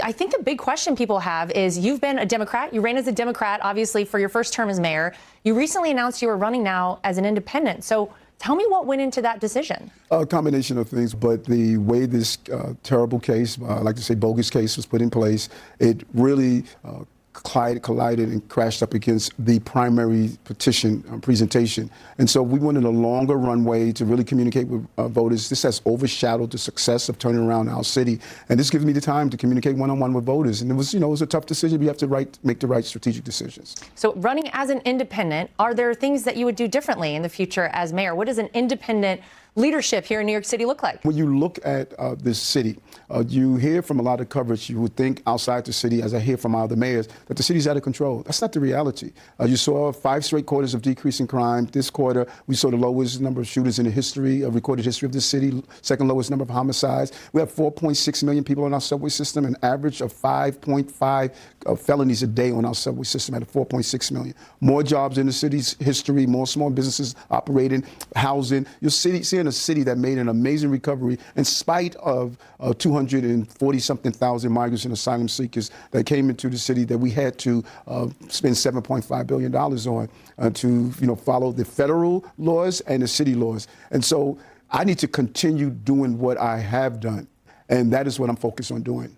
I think the big question people have is you've been a Democrat. You ran as a Democrat, obviously, for your first term as mayor. You recently announced you were running now as an independent. So tell me what went into that decision. A combination of things, but the way this terrible case, I like to say bogus case, was put in place, it really collided and crashed up against the primary petition presentation. And so we wanted a longer runway to really communicate with voters. This has overshadowed the success of turning around our city. And this gives me the time to communicate one-on-one with voters. And it was, it was a tough decision. You have to make the right strategic decisions. So running as an independent, are there things that you would do differently in the future as mayor? What does an independent leadership here in New York City look like? When you look at this city, you hear from a lot of coverage, you would think outside the city, as I hear from other mayors, that the city's out of control. That's not the reality. You saw 5 straight quarters of decreasing crime. This quarter, we saw the lowest number of shooters in the recorded history of the city, second lowest number of homicides. We have 4.6 million people on our subway system, an average of 5.5 felonies a day on our subway system at 4.6 million. More jobs in the city's history, more small businesses operating, housing. You're seeing a city that made an amazing recovery in spite of 240-something thousand migrants and asylum seekers that came into the city that we had to spend $7.5 billion on to follow the federal laws and the city laws. And so I need to continue doing what I have done, and that is what I'm focused on doing.